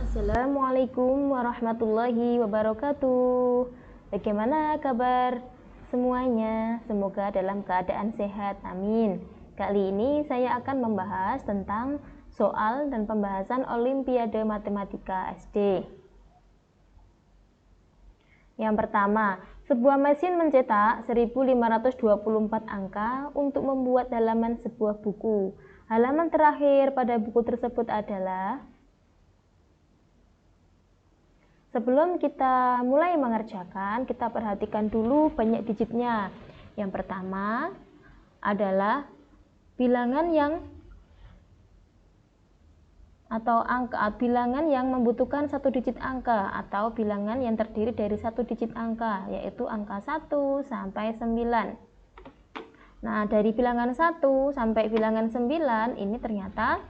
Assalamualaikum warahmatullahi wabarakatuh. Bagaimana kabar semuanya? Semoga dalam keadaan sehat, amin. Kali ini saya akan membahas tentang soal dan pembahasan Olimpiade Matematika SD. Yang pertama, sebuah mesin mencetak 1524 angka untuk membuat halaman sebuah buku. Halaman terakhir pada buku tersebut adalah... Sebelum kita mulai mengerjakan, kita perhatikan dulu banyak digitnya. Yang pertama adalah bilangan yang membutuhkan satu digit angka atau bilangan yang terdiri dari satu digit angka, yaitu angka 1 sampai 9. Nah, dari bilangan 1 sampai bilangan 9 ini ternyata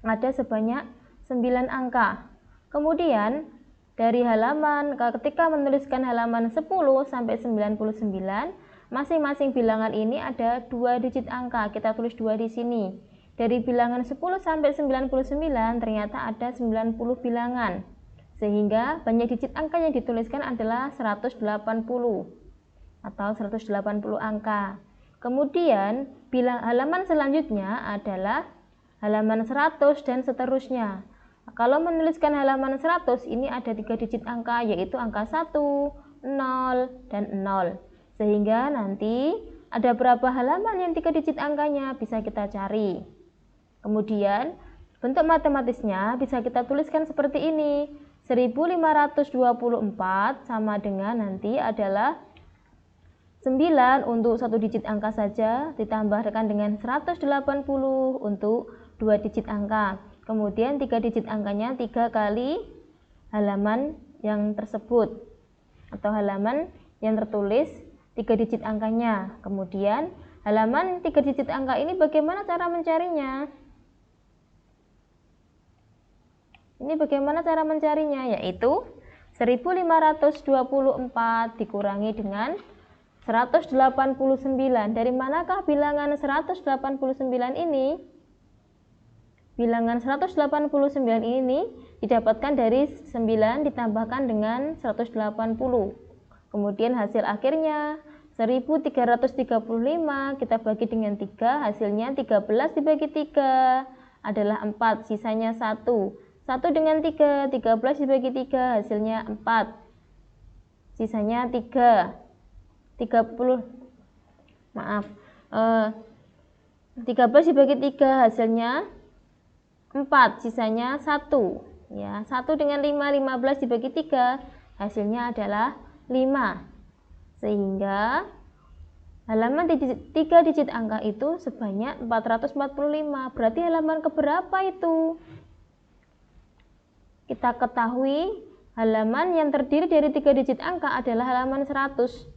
ada sebanyak 9 angka. Kemudian dari halaman, ketika menuliskan halaman 10 sampai 99, masing-masing bilangan ini ada 2 digit angka. Kita tulis 2 di sini. Dari bilangan 10 sampai 99 ternyata ada 90 bilangan. Sehingga banyak digit angka yang dituliskan adalah 180 atau 180 angka. Kemudian halaman selanjutnya adalah halaman 100 dan seterusnya. Kalau menuliskan halaman 100 ini ada 3 digit angka, yaitu angka 1, 0, dan 0. Sehingga nanti ada berapa halaman yang 3 digit angkanya bisa kita cari. Kemudian bentuk matematisnya bisa kita tuliskan seperti ini. 1524 sama dengan nanti adalah 9 untuk 1 digit angka saja ditambahkan dengan 180 untuk 2 digit angka. Kemudian 3 digit angkanya 3 kali halaman yang tersebut atau halaman yang tertulis 3 digit angkanya. Kemudian halaman 3 digit angka ini bagaimana cara mencarinya? Ini bagaimana cara mencarinya? Yaitu 1524 dikurangi dengan 189. Dari manakah bilangan 189 ini? Bilangan 189 ini didapatkan dari 9 ditambahkan dengan 180. Kemudian hasil akhirnya 1335 kita bagi dengan 3, hasilnya 13 dibagi 3 adalah 4, sisanya 1. 1 dengan 3, 13 dibagi 3 hasilnya 4. Sisanya 3. 13 dibagi 3 hasilnya 4, sisanya 1. Ya, 1 dengan 5, 15 dibagi 3, hasilnya adalah 5. Sehingga halaman 3 digit angka itu sebanyak 445. Berarti halaman keberapa itu? Kita ketahui halaman yang terdiri dari 3 digit angka adalah halaman 100.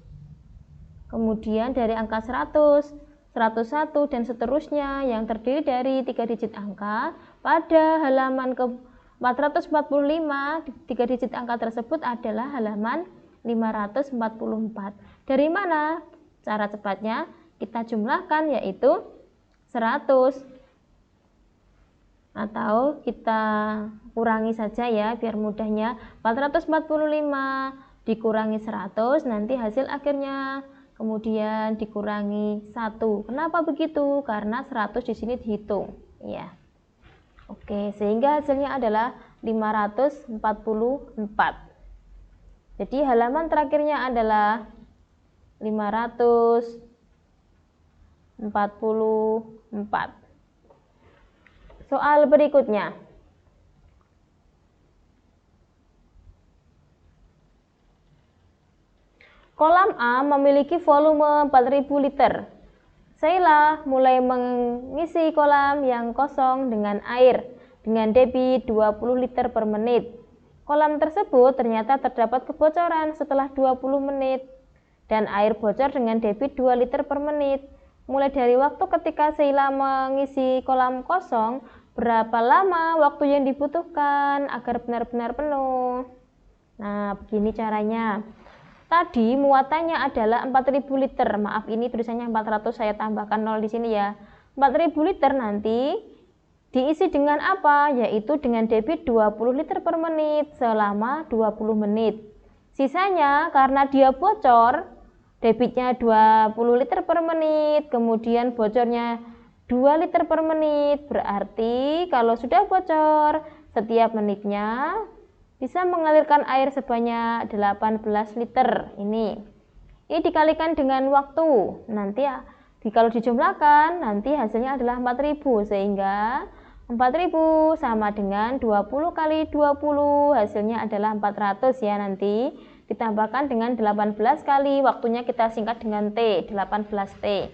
Kemudian dari angka 100, 101 dan seterusnya yang terdiri dari 3 digit angka, pada halaman ke 445 3 digit angka tersebut adalah halaman 544. Dari mana? Cara cepatnya kita jumlahkan, yaitu 100 atau kita kurangi saja ya biar mudahnya. 445 dikurangi 100 nanti hasil akhirnya kemudian dikurangi 1. Kenapa begitu? Karena 100 di sini dihitung, ya. Oke, sehingga hasilnya adalah 544. Jadi halaman terakhirnya adalah 544. Soal berikutnya. Kolam A memiliki volume 4000 liter. Sheila mulai mengisi kolam yang kosong dengan air dengan debit 20 liter per menit. Kolam tersebut ternyata terdapat kebocoran setelah 20 menit dan air bocor dengan debit 2 liter per menit. Mulai dari waktu ketika Sheila mengisi kolam kosong, berapa lama waktu yang dibutuhkan agar benar-benar penuh? Nah, begini caranya. Tadi muatannya adalah 4000 liter. Maaf, ini tulisannya 400, saya tambahkan 0 di sini ya. 4000 liter nanti Diisi dengan apa? Yaitu dengan debit 20 liter per menit selama 20 menit. Sisanya karena dia bocor, debitnya 20 liter per menit, kemudian bocornya 2 liter per menit. Berarti kalau sudah bocor, setiap menitnya bisa mengalirkan air sebanyak 18 liter. Ini dikalikan dengan waktu. Nanti kalau dijumlahkan, nanti hasilnya adalah 4000. Sehingga 4000 sama dengan 20 kali 20, hasilnya adalah 400 ya nanti. Ditambahkan dengan 18 kali, waktunya kita singkat dengan T, 18T.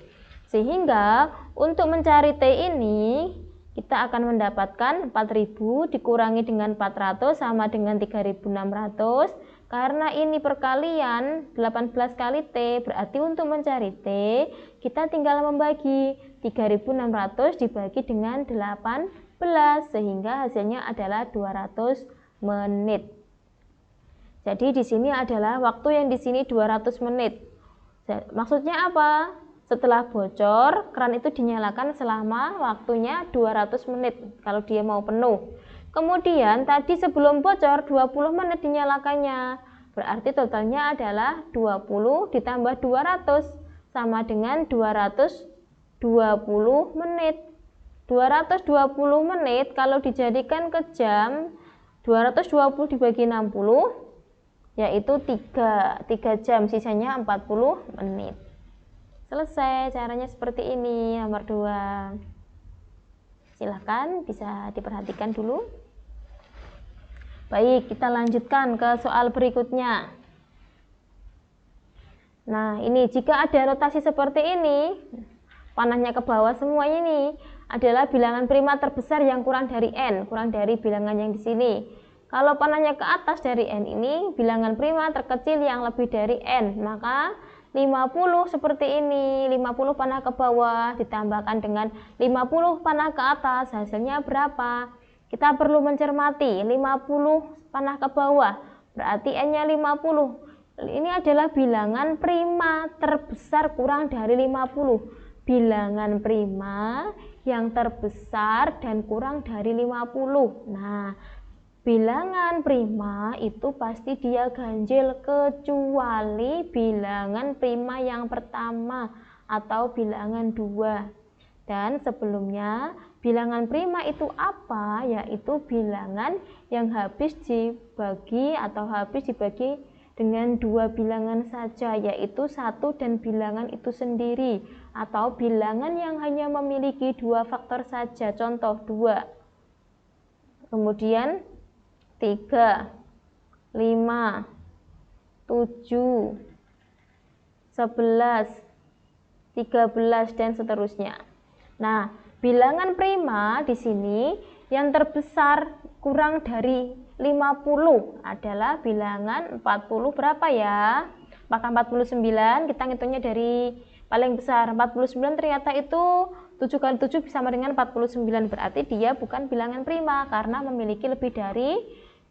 Sehingga untuk mencari T ini, kita akan mendapatkan 4000 dikurangi dengan 400 sama dengan 3600. Karena ini perkalian 18 kali T, berarti untuk mencari T, kita tinggal membagi 3600 dibagi dengan 18, sehingga hasilnya adalah 200 menit. Jadi di sini adalah waktu yang di sini 200 menit. Maksudnya apa? Setelah bocor, keran itu dinyalakan selama waktunya 200 menit kalau dia mau penuh. Kemudian tadi sebelum bocor 20 menit dinyalakannya. Berarti totalnya adalah 20 ditambah 200 sama dengan 220 menit. 220 menit kalau dijadikan ke jam, 220 dibagi 60 yaitu 3 jam, sisanya 40 menit. Selesai, caranya seperti ini, nomor 2. Silahkan bisa diperhatikan dulu. Baik, kita lanjutkan ke soal berikutnya. Nah, ini jika ada rotasi seperti ini, panahnya ke bawah semuanya ini adalah bilangan prima terbesar yang kurang dari N, kurang dari bilangan yang di sini. Kalau panahnya ke atas dari N ini, bilangan prima terkecil yang lebih dari N, maka 50 seperti ini, 50 panah ke bawah ditambahkan dengan 50 panah ke atas, hasilnya berapa? Kita perlu mencermati, 50 panah ke bawah, berarti N-nya 50. Ini adalah bilangan prima terbesar kurang dari 50. Bilangan prima yang terbesar dan kurang dari 50. Nah, bilangan prima itu pasti dia ganjil kecuali bilangan prima yang pertama atau bilangan 2. Dan sebelumnya bilangan prima itu apa? Yaitu bilangan yang habis dibagi atau habis dibagi dengan 2 bilangan saja, yaitu 1 dan bilangan itu sendiri, atau bilangan yang hanya memiliki 2 faktor saja, contoh 2. Kemudian 3, 5, 7, 11, 13, dan seterusnya. Nah, bilangan prima di sini yang terbesar kurang dari 50 adalah bilangan 40 berapa ya? Apakah 49? Kita ngitungnya dari paling besar. 49 ternyata itu 7 kali 7 sama dengan 49. Berarti dia bukan bilangan prima karena memiliki lebih dari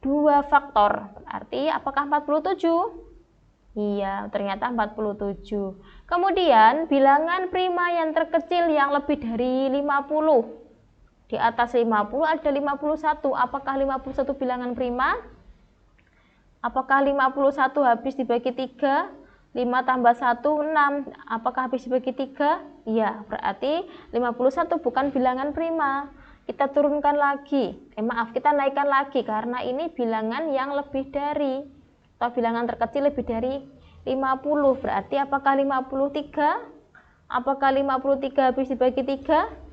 2 faktor. Berarti apakah 47? Iya, ternyata 47. Kemudian bilangan prima yang terkecil yang lebih dari 50. Di atas 50 ada 51. Apakah 51 bilangan prima? Apakah 51 habis dibagi 3? 5 tambah 1, 6. Apakah habis dibagi 3? Iya, berarti 51 bukan bilangan prima. Kita turunkan lagi, kita naikkan lagi karena ini bilangan yang lebih dari, atau bilangan terkecil lebih dari 50. Berarti apakah 53? Apakah 53 habis dibagi 3?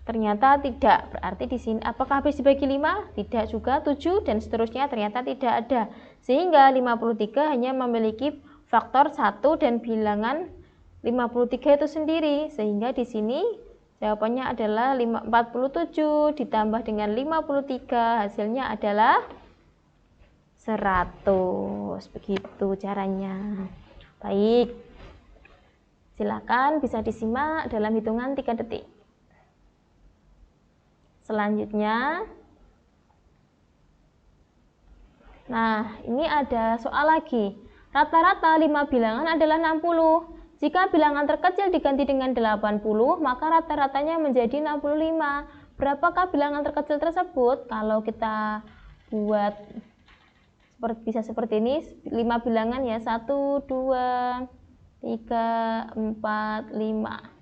Ternyata tidak. Berarti di sini apakah habis dibagi 5? Tidak juga. 7 dan seterusnya ternyata tidak ada. Sehingga 53 hanya memiliki faktor 1 dan bilangan 53 itu sendiri. Sehingga di sini jawabannya adalah 47 ditambah dengan 53, hasilnya adalah 100. Begitu caranya. Baik, silakan bisa disimak dalam hitungan 3 detik. Selanjutnya, nah ini ada soal lagi. Rata-rata 5 bilangan adalah 60. Jika bilangan terkecil diganti dengan 80, maka rata-ratanya menjadi 65. Berapakah bilangan terkecil tersebut? Kalau kita buat bisa seperti ini, 5 bilangan ya, 1, 2, 3, 4, 5.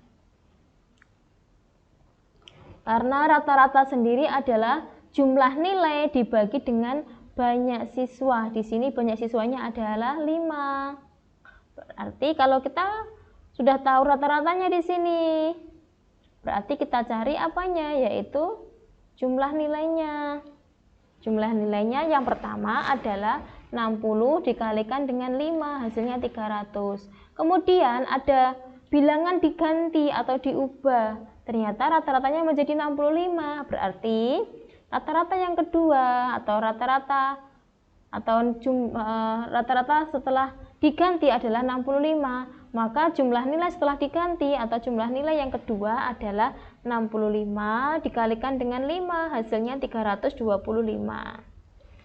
Karena rata-rata sendiri adalah jumlah nilai dibagi dengan banyak siswa. Di sini banyak siswanya adalah 5. Berarti kalau kita sudah tahu rata-ratanya di sini, berarti kita cari apanya, yaitu jumlah nilainya. Jumlah nilainya yang pertama adalah 60 dikalikan dengan 5, hasilnya 300. Kemudian ada bilangan diganti atau diubah. Ternyata rata-ratanya menjadi 65. Berarti rata-rata yang kedua atau rata-rata setelah diganti adalah 65. Maka jumlah nilai setelah diganti atau jumlah nilai yang kedua adalah 65 dikalikan dengan 5, hasilnya 325.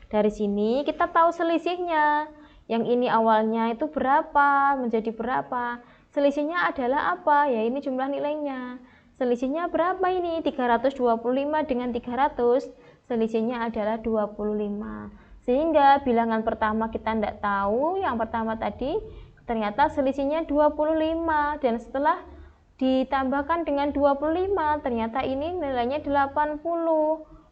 Dari sini kita tahu selisihnya. Yang ini awalnya itu berapa, menjadi berapa. Selisihnya adalah apa? Ya ini jumlah nilainya. Selisihnya berapa ini? 325 dengan 300, selisihnya adalah 25. Sehingga bilangan pertama kita tidak tahu, yang pertama tadi ternyata selisihnya 25, dan setelah ditambahkan dengan 25 ternyata ini nilainya 80.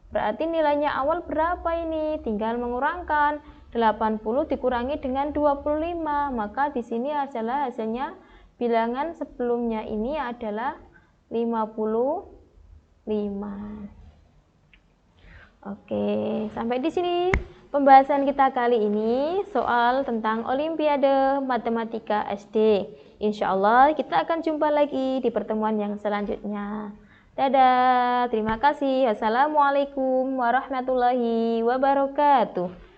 Berarti nilainya awal berapa ini? Tinggal mengurangkan 80 dikurangi dengan 25, maka di sini adalah hasilnya bilangan sebelumnya ini adalah 55. Oke, sampai di sini pembahasan kita kali ini soal tentang Olimpiade Matematika SD. Insya Allah kita akan jumpa lagi di pertemuan yang selanjutnya. Dadah, terima kasih. Assalamualaikum warahmatullahi wabarakatuh.